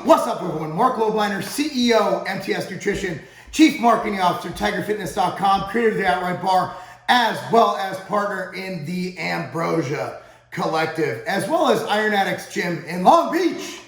What's up, everyone? Marc Lobliner, CEO, MTS Nutrition, Chief Marketing Officer, TigerFitness.com, creator of the Outright Bar, as well as partner in the Ambrosia Collective, as well as Iron Addicts Gym in Long Beach,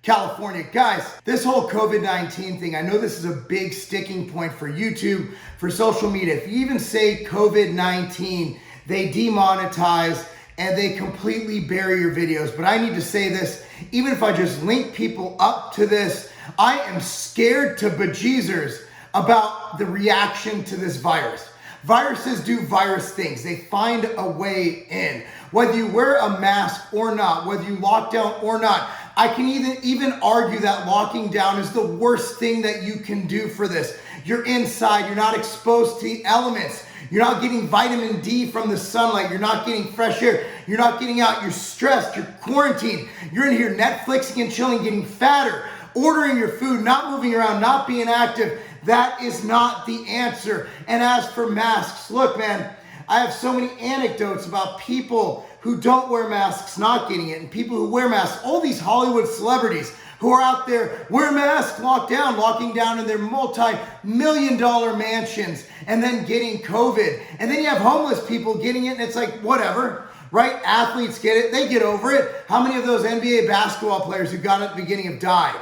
California. Guys, this whole COVID-19 thing, I know this is a big sticking point for YouTube, for social media. If you even say COVID-19, they demonetize and they completely bury your videos. But I need to say this, even if I just link people up to this, I am scared to bejeezers about the reaction to this virus. Viruses do virus things. They find a way in. Whether you wear a mask or not, whether you lock down or not, I can even argue that locking down is the worst thing that you can do for this. You're inside, you're not exposed to the elements. You're not getting vitamin D from the sunlight. You're not getting fresh air. You're not getting out. You're stressed. You're quarantined. You're in here Netflixing and chilling, getting fatter, ordering your food, not moving around, not being active. That is not the answer. And as for masks, look, man, I have so many anecdotes about people who don't wear masks not getting it, and people who wear masks, all these Hollywood celebrities who are out there wearing masks, locking down in their multi-million-dollar mansions and then getting COVID. And then you have homeless people getting it, and it's like, whatever, right? Athletes get it, they get over it. How many of those NBA basketball players who got it at the beginning have died,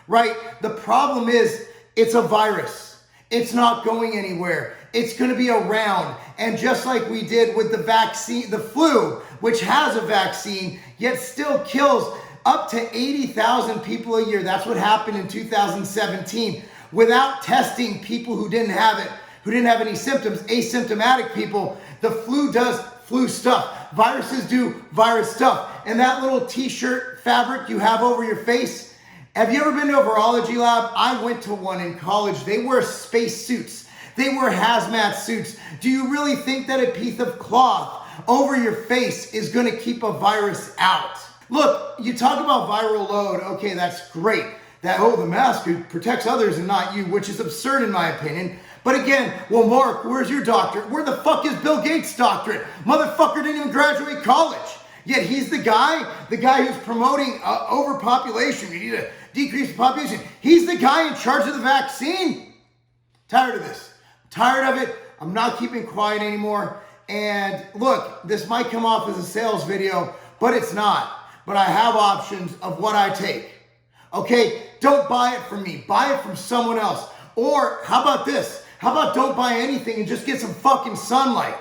right? The problem is, it's a virus. It's not going anywhere. It's going to be around. And just like we did with the vaccine, the flu, which has a vaccine, yet still kills up to 80,000 people a year. That's what happened in 2017. Without testing people who didn't have it, who didn't have any symptoms, asymptomatic people, the flu does flu stuff. Viruses do virus stuff. And that little t-shirt fabric you have over your face, have you ever been to a virology lab? I went to one in college. They wear space suits. They wear hazmat suits. Do you really think that a piece of cloth over your face is going to keep a virus out? Look, you talk about viral load. Okay, that's great. That, the mask protects others and not you, which is absurd in my opinion. But again, well, Marc, where's your doctorate? Where the fuck is Bill Gates' doctorate? Motherfucker didn't even graduate college. Yet he's the guy who's promoting overpopulation. We need to decrease the population. He's the guy in charge of the vaccine. Tired of this. Tired of it. I'm not keeping quiet anymore. And look, this might come off as a sales video, but it's not. But I have options of what I take. Okay, don't buy it from me. Buy it from someone else. Or how about this? How about don't buy anything and just get some fucking sunlight?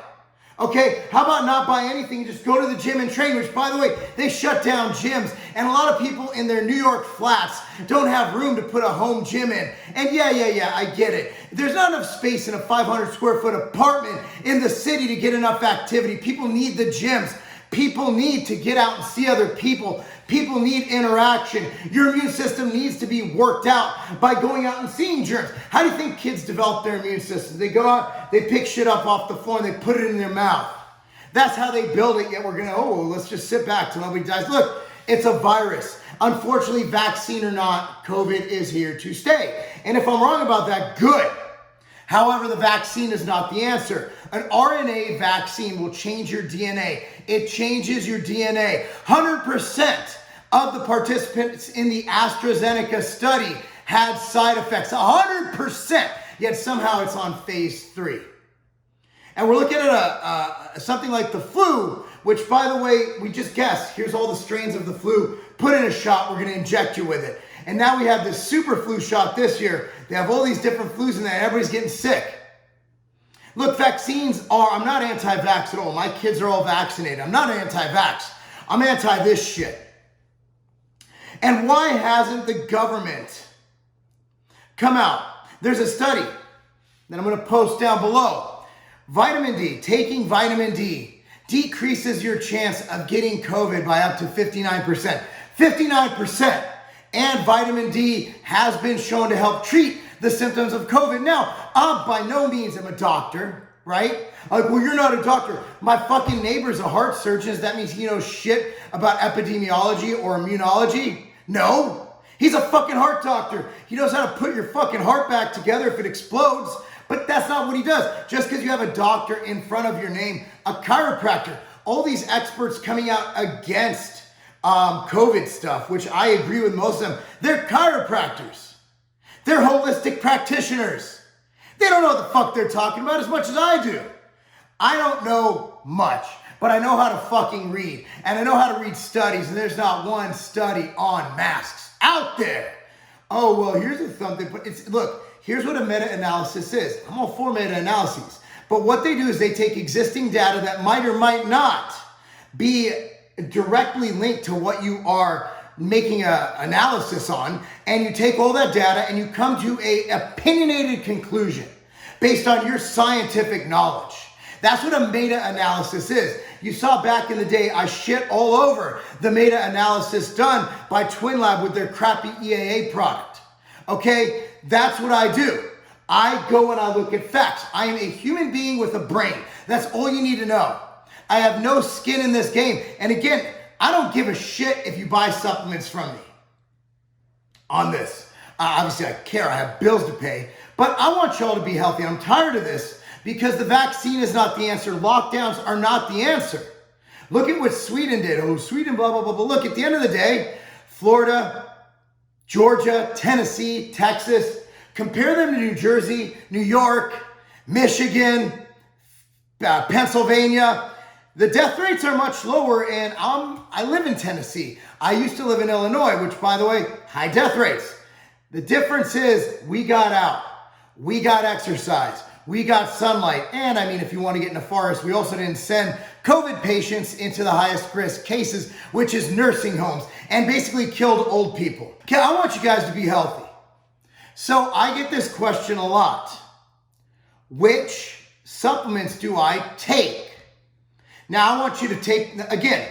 Okay, how about not buy anything and just go to the gym and train, which, by the way, they shut down gyms. And a lot of people in their New York flats don't have room to put a home gym in. And yeah, I get it. There's not enough space in a 500 square foot apartment in the city to get enough activity. People need the gyms. People need to get out and see other people. People need interaction. Your immune system needs to be worked out by going out and seeing germs. How do you think kids develop their immune system? They go out, they pick shit up off the floor, and they put it in their mouth. That's how they build it, yet we're going to, let's just sit back till nobody dies. Look, it's a virus. Unfortunately, vaccine or not, COVID is here to stay. And if I'm wrong about that, good. However, the vaccine is not the answer. An RNA vaccine will change your DNA. It changes your DNA. 100% of the participants in the AstraZeneca study had side effects. 100%. Yet somehow it's on phase 3. And we're looking at something like the flu, which, by the way, we just guessed. Here's all the strains of the flu. Put in a shot. We're going to inject you with it. And now we have this super flu shot this year. They have all these different flus in there. Everybody's getting sick. Look, vaccines are, I'm not anti-vax at all. My kids are all vaccinated. I'm not anti-vax. I'm anti this shit. And why hasn't the government come out? There's a study that I'm going to post down below. Vitamin D, taking vitamin D decreases your chance of getting COVID by up to 59%. 59%. And vitamin D has been shown to help treat the symptoms of COVID. Now, I by no means am a doctor, right? Like, well, you're not a doctor. My fucking neighbor's a heart surgeon. Does that mean he knows shit about epidemiology or immunology? No. He's a fucking heart doctor. He knows how to put your fucking heart back together if it explodes. But that's not what he does. Just because you have a doctor in front of your name, a chiropractor, all these experts coming out against COVID stuff, which I agree with most of them. They're chiropractors. They're holistic practitioners. They don't know what the fuck they're talking about as much as I do. I don't know much, but I know how to fucking read. And I know how to read studies, and there's not one study on masks out there. Oh, well, here's something, but look, here's what a meta-analysis is. I'm all for meta-analyses. But what they do is they take existing data that might or might not be directly linked to what you are making an analysis on, and you take all that data and you come to a opinionated conclusion based on your scientific knowledge. That's what a meta-analysis is. You saw back in the day, I shit all over the meta-analysis done by Twin Lab with their crappy EAA product. Okay, that's what I do. I go and I look at facts. I am a human being with a brain. That's all you need to know. I have no skin in this game. And again, I don't give a shit if you buy supplements from me on this. Obviously, I care. I have bills to pay. But I want y'all to be healthy. I'm tired of this because the vaccine is not the answer. Lockdowns are not the answer. Look at what Sweden did. Oh, Sweden, blah, blah, blah, blah. Look, at the end of the day, Florida, Georgia, Tennessee, Texas, compare them to New Jersey, New York, Michigan, Pennsylvania. The death rates are much lower, and I live in Tennessee. I used to live in Illinois, which, by the way, high death rates. The difference is we got out. We got exercise. We got sunlight. And, I mean, if you want to get in the forest, we also didn't send COVID patients into the highest risk cases, which is nursing homes, and basically killed old people. Okay, I want you guys to be healthy. So I get this question a lot. Which supplements do I take? Now, I want you to take, again,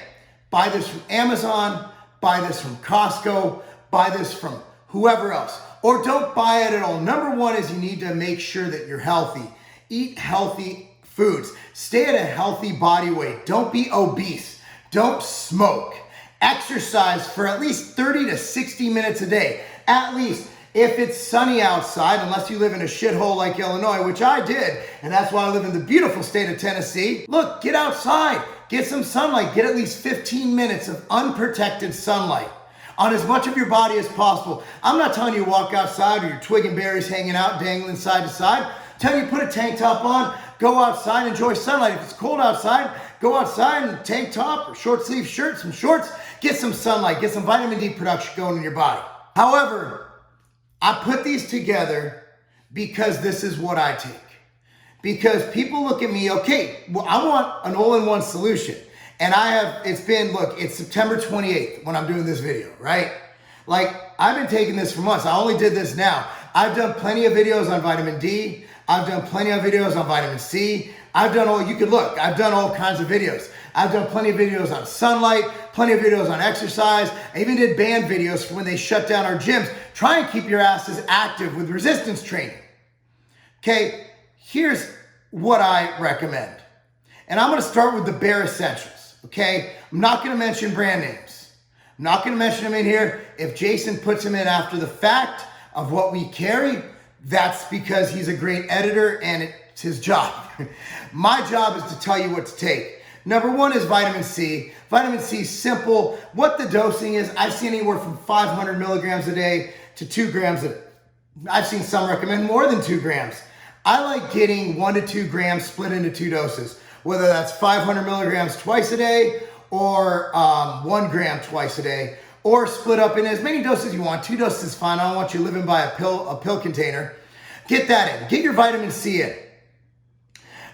buy this from Amazon, buy this from Costco, buy this from whoever else, or don't buy it at all. Number one is you need to make sure that you're healthy. Eat healthy foods. Stay at a healthy body weight. Don't be obese. Don't smoke. Exercise for at least 30 to 60 minutes a day, at least. If it's sunny outside, unless you live in a shithole like Illinois, which I did, and that's why I live in the beautiful state of Tennessee, look, get outside, get some sunlight, get at least 15 minutes of unprotected sunlight on as much of your body as possible. I'm not telling you to walk outside or your twig and berries hanging out, dangling side to side. I'm telling you, put a tank top on, go outside, enjoy sunlight. If it's cold outside, go outside in a tank top or short sleeve shirt, some shorts, get some sunlight, get some vitamin D production going in your body. However, I put these together because this is what I take. Because people look at me, okay, well, I want an all-in-one solution. And it's September 28th when I'm doing this video, right? Like, I've been taking this for months. I only did this now. I've done plenty of videos on vitamin D. I've done plenty of videos on vitamin C. I've done all kinds of videos. I've done plenty of videos on sunlight, plenty of videos on exercise. I even did band videos for when they shut down our gyms. Try and keep your asses active with resistance training. Okay, here's what I recommend. And I'm gonna start with the bare essentials, okay? I'm not gonna mention brand names. I'm not gonna mention them in here. If Jason puts them in after the fact of what we carry, that's because he's a great editor and it's his job. My job is to tell you what to take. Number one is vitamin C. Vitamin C is simple. What the dosing is, I've seen anywhere from 500 milligrams a day to 2 grams a day. I've seen some recommend more than 2 grams. I like getting 1 to 2 grams split into 2 doses, whether that's 500 milligrams twice a day or 1 gram twice a day, or split up in as many doses you want. 2 doses is fine. I don't want you living by a pill container. Get that in. Get your vitamin C in.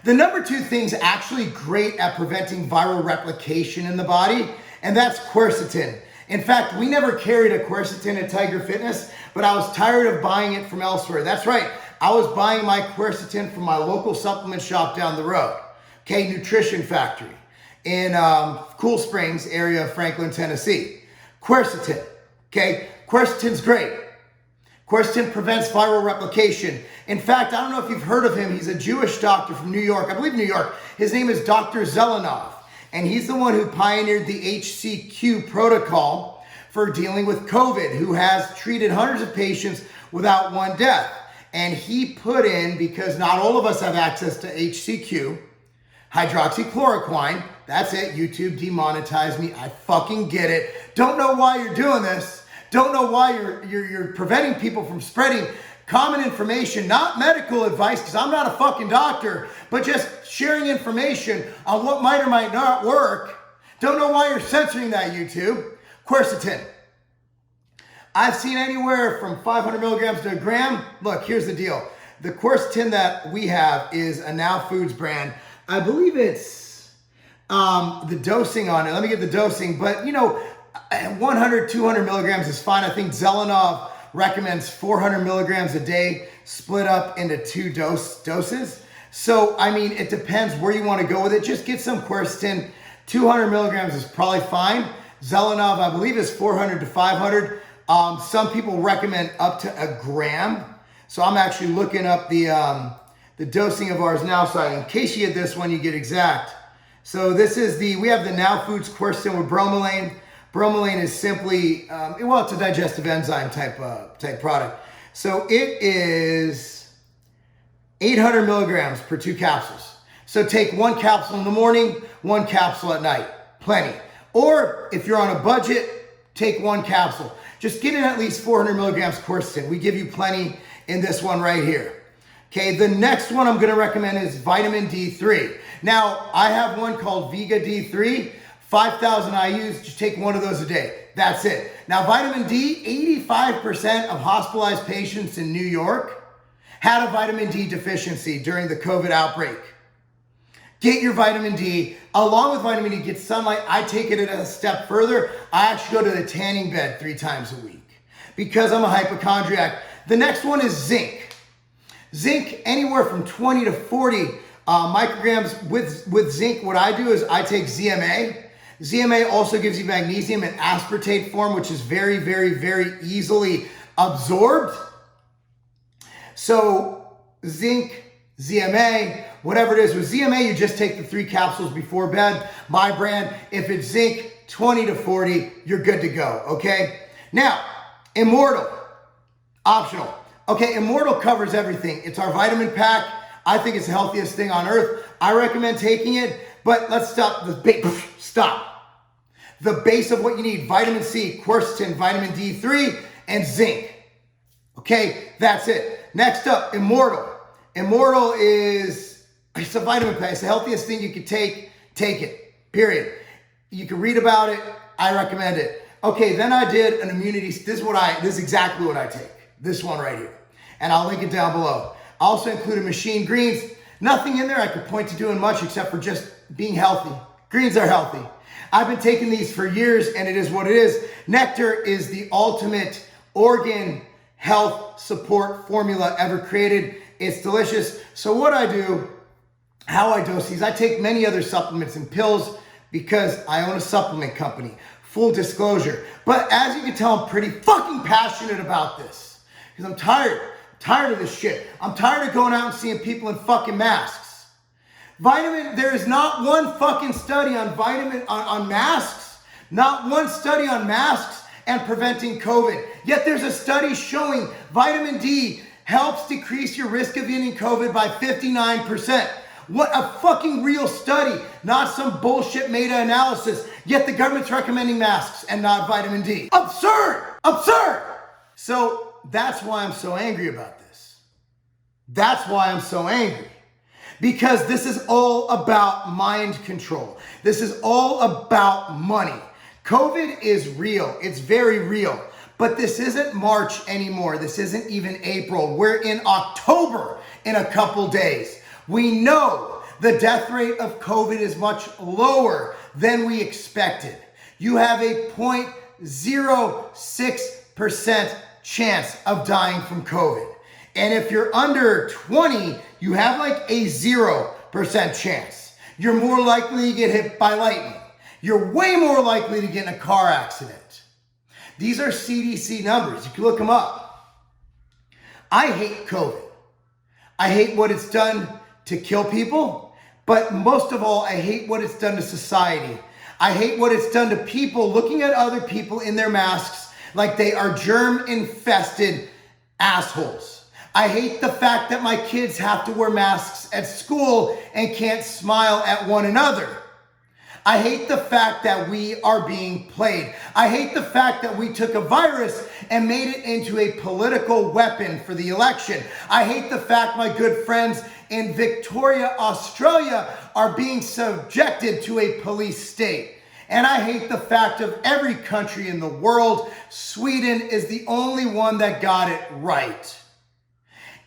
The number 2 thing's actually great at preventing viral replication in the body, and that's quercetin. In fact, we never carried a quercetin at Tiger Fitness, but I was tired of buying it from elsewhere. That's right. I was buying my quercetin from my local supplement shop down the road. Okay, Nutrition Factory in Cool Springs area of Franklin, Tennessee. Quercetin. Okay, quercetin's great. Quercetin prevents viral replication. In fact, I don't know if you've heard of him. He's a Jewish doctor from New York. I believe New York. His name is Dr. Zelenov. And he's the one who pioneered the HCQ protocol for dealing with COVID, who has treated hundreds of patients without one death. And he put in, because not all of us have access to HCQ, hydroxychloroquine. That's it. YouTube demonetized me. I fucking get it. don't know why you're doing this, don't know why you're preventing people from spreading common information, not medical advice, because I'm not a fucking doctor, but just sharing information on what might or might not work. Don't know why you're censoring that, YouTube. Quercetin. I've seen anywhere from 500 milligrams to a gram. Look, here's the deal. The quercetin that we have is a Now Foods brand. I believe it's the dosing on it. Let me get the dosing. But, 100, 200 milligrams is fine. I think Zelenov recommends 400 milligrams a day split up into 2 doses. So, it depends where you want to go with it. Just get some quercetin. 200 milligrams is probably fine. Zelenov, I believe, is 400 to 500. Some people recommend up to a gram. So I'm actually looking up the dosing of ours now. So in case you get this one, you get exact. So this is we have the Now Foods quercetin with bromelain. Bromelain is simply, it's a digestive enzyme type product. So it is 800 milligrams per 2 capsules. So take 1 capsule in the morning, 1 capsule at night. Plenty. Or if you're on a budget, take 1 capsule. Just get in at least 400 milligrams quercetin. We give you plenty in this one right here. Okay, the next one I'm gonna recommend is vitamin D3. Now, I have one called Vega D3, 5,000 IUs, just take 1 of those a day. That's it. Now, vitamin D, 85% of hospitalized patients in New York had a vitamin D deficiency during the COVID outbreak. Get your vitamin D. Along with vitamin D, get sunlight. I take it a step further. I actually go to the tanning bed 3 times a week because I'm a hypochondriac. The next one is zinc. Zinc, anywhere from 20 to 40 micrograms with zinc. What I do is I take ZMA. ZMA also gives you magnesium in aspartate form, which is very, very, very easily absorbed. So zinc, ZMA, whatever it is. With ZMA, you just take the 3 capsules before bed. My brand, if it's zinc, 20 to 40, you're good to go, okay? Now, Immortal, optional. Okay, Immortal covers everything. It's our vitamin pack. I think it's the healthiest thing on earth. I recommend taking it, but let's stop the base. Stop. The base of what you need: vitamin C, quercetin, vitamin D3, and zinc. Okay, that's it. Next up, Immortal. Immortal it's a vitamin pack. It's the healthiest thing you could take. Take it, period. You can read about it. I recommend it. Okay, then I did an immunity. This is exactly what I take. This one right here. And I'll link it down below. I also included machine greens. Nothing in there I could point to doing much except for just being healthy. Greens are healthy. I've been taking these for years and it is what it is. Nectar is the ultimate organ health support formula ever created. It's delicious. So what I do, how I dose these, I take many other supplements and pills because I own a supplement company. Full disclosure. But as you can tell, I'm pretty fucking passionate about this. Because I'm tired of this shit. I'm tired of going out and seeing people in fucking masks. There is not one fucking study on on masks. Not one study on masks and preventing COVID. Yet there's a study showing vitamin D helps decrease your risk of getting COVID by 59%. What a fucking real study, not some bullshit meta-analysis. Yet the government's recommending masks and not vitamin D. Absurd! Absurd! So that's why I'm so angry about this. That's why I'm so angry. Because this is all about mind control. This is all about money. COVID is real. It's very real. But this isn't March anymore. This isn't even April. We're in October in a couple days. We know the death rate of COVID is much lower than we expected. You have a 0.06% chance of dying from COVID. And if you're under 20, you have like a 0% chance. You're more likely to get hit by lightning. You're way more likely to get in a car accident. These are CDC numbers. You can look them up. I hate COVID. I hate what it's done to kill people, but most of all, I hate what it's done to society. I hate what it's done to people looking at other people in their masks like they are germ-infested assholes. I hate the fact that my kids have to wear masks at school and can't smile at one another. I hate the fact that we are being played. I hate the fact that we took a virus and made it into a political weapon for the election. I hate the fact my good friends in Victoria, Australia are being subjected to a police state. And I hate the fact of every country in the world, Sweden is the only one that got it right.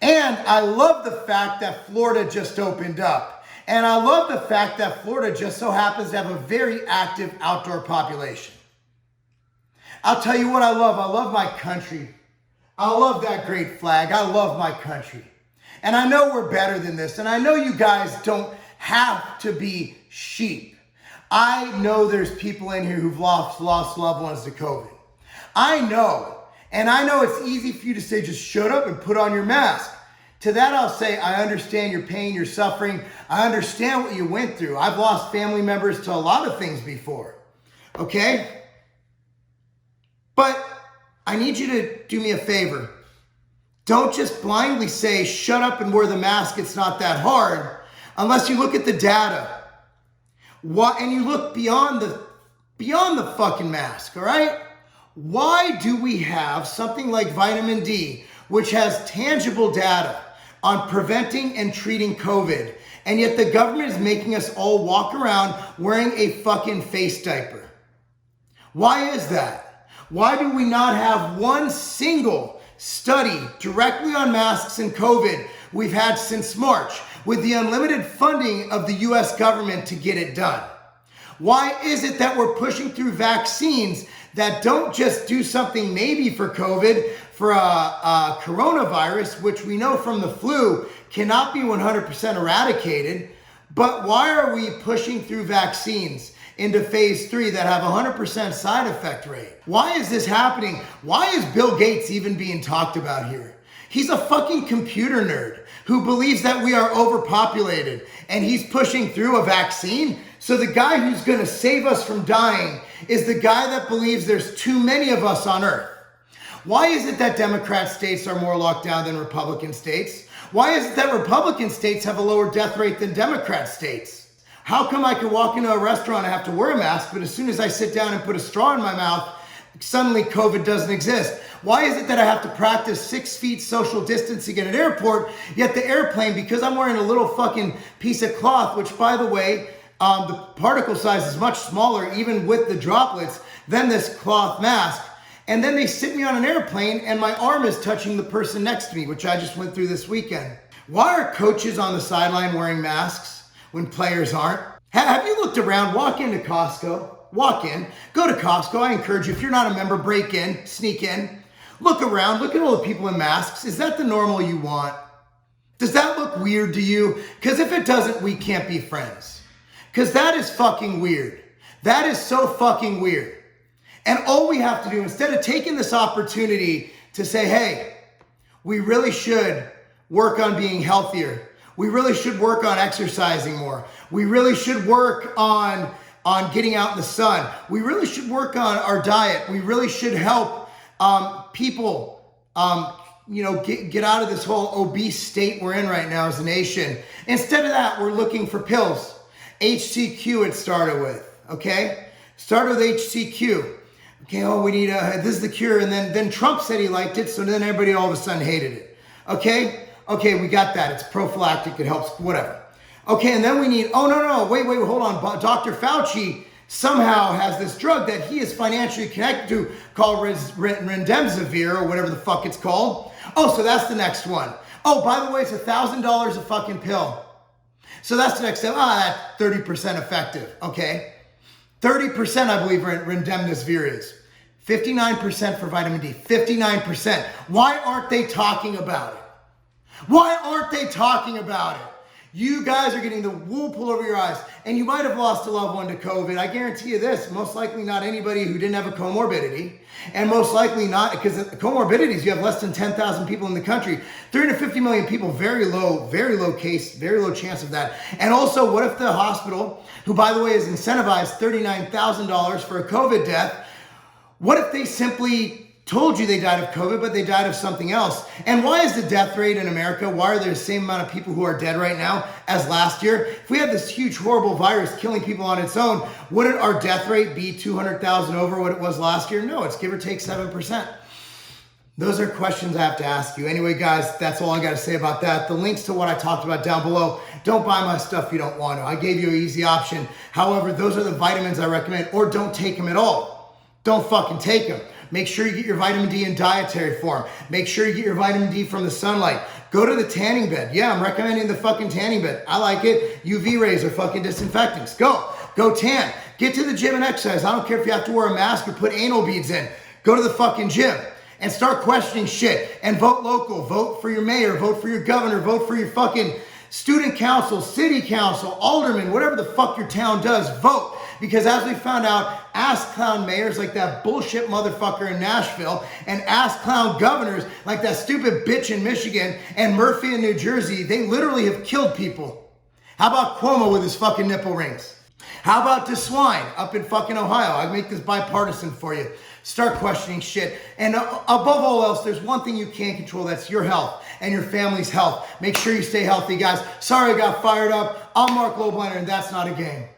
And I love the fact that Florida just opened up. And I love the fact that Florida just so happens to have a very active outdoor population. I'll tell you what I love. I love my country. I love that great flag. I love my country. And I know we're better than this. And I know you guys don't have to be sheep. I know there's people in here who've lost loved ones to COVID. I know. And I know it's easy for you to say, just shut up and put on your mask. To that, I'll say, I understand your pain, your suffering. I understand what you went through. I've lost family members to a lot of things before. Okay? But I need you to do me a favor. Don't just blindly say, shut up and wear the mask. It's not that hard. Unless you look at the data. And you look beyond the fucking mask, all right? Why do we have something like vitamin D, which has tangible data on preventing and treating COVID, and yet the government is making us all walk around wearing a fucking face diaper? Why is that? Why do we not have one single study directly on masks and COVID we've had since March with the unlimited funding of the US government to get it done? Why is it that we're pushing through vaccines that don't just do something maybe for COVID, for a coronavirus, which we know from the flu cannot be 100% eradicated, but why are we pushing through vaccines into phase 3 that have 100% side effect rate? Why is this happening? Why is Bill Gates even being talked about here? He's a fucking computer nerd who believes that we are overpopulated, and he's pushing through a vaccine. So the guy who's going to save us from dying is the guy that believes there's too many of us on earth. Why is it that Democrat states are more locked down than Republican states? Why is it that Republican states have a lower death rate than Democrat states? How come I can walk into a restaurant and have to wear a mask, but as soon as I sit down and put a straw in my mouth, suddenly COVID doesn't exist? Why is it that I have to practice 6 feet social distancing at an airport, yet the airplane, because I'm wearing a little fucking piece of cloth, which by the way, the particle size is much smaller, even with the droplets, than this cloth mask. And then they sit me on an airplane and my arm is touching the person next to me, which I just went through this weekend. Why are coaches on the sideline wearing masks when players aren't? Have you looked around? Walk into Costco. Walk in. Go to Costco. I encourage you, if you're not a member, break in, sneak in. Look around. Look at all the people in masks. Is that the normal you want? Does that look weird to you? Because if it doesn't, we can't be friends. Because that is fucking weird. That is so fucking weird. And all we have to do, instead of taking this opportunity to say, hey, we really should work on being healthier. We really should work on exercising more. We really should work on getting out in the sun. We really should work on our diet. We really should help people get out of this whole obese state we're in right now as a nation. Instead of that, we're looking for pills. HCQ it started with, okay? Started with HCQ. Okay, we need this is the cure. And then Trump said he liked it, so then everybody all of a sudden hated it. Okay, we got that. It's prophylactic, it helps, whatever. Okay, and then we need, wait, hold on. Dr. Fauci somehow has this drug that he is financially connected to called Remdesivir or whatever the fuck it's called. Oh, so that's the next one. Oh, by the way, it's $1,000 a fucking pill. So that's the next step. That's 30% effective, okay? 30% I believe Remdesivir is. 59% for vitamin D. 59%. Why aren't they talking about it? Why aren't they talking about it? You guys are getting the wool pulled over your eyes, and you might have lost a loved one to COVID. I guarantee you this, most likely not anybody who didn't have a comorbidity, and most likely not, because comorbidities, you have less than 10,000 people in the country. 350 million people, very low case, very low chance of that. And also, what if the hospital, who by the way is incentivized $39,000 for a COVID death, what if they simply told you they died of COVID, but they died of something else. And why is the death rate in America, why are there the same amount of people who are dead right now as last year? If we had this huge, horrible virus killing people on its own, wouldn't our death rate be 200,000 over what it was last year? No, it's give or take 7%. Those are questions I have to ask you. Anyway, guys, that's all I got to say about that. The links to what I talked about down below. Don't buy my stuff if you don't want to. I gave you an easy option. However, those are the vitamins I recommend, or don't take them at all. Don't fucking take them. Make sure you get your vitamin D in dietary form. Make sure you get your vitamin D from the sunlight. Go to the tanning bed. Yeah, I'm recommending the fucking tanning bed. I like it. UV rays are fucking disinfectants. Go tan. Get to the gym and exercise. I don't care if you have to wear a mask or put anal beads in. Go to the fucking gym and start questioning shit and vote local. Vote for your mayor. Vote for your governor. Vote for your fucking student council, city council, alderman, whatever the fuck your town does. Vote. Because as we found out, ass clown mayors like that bullshit motherfucker in Nashville and ass clown governors like that stupid bitch in Michigan and Murphy in New Jersey, they literally have killed people. How about Cuomo with his fucking nipple rings? How about DeSwine up in fucking Ohio? I make this bipartisan for you. Start questioning shit. And above all else, there's one thing you can't control. That's your health and your family's health. Make sure you stay healthy, guys. Sorry I got fired up. I'm Marc Lobliner, and that's not a game.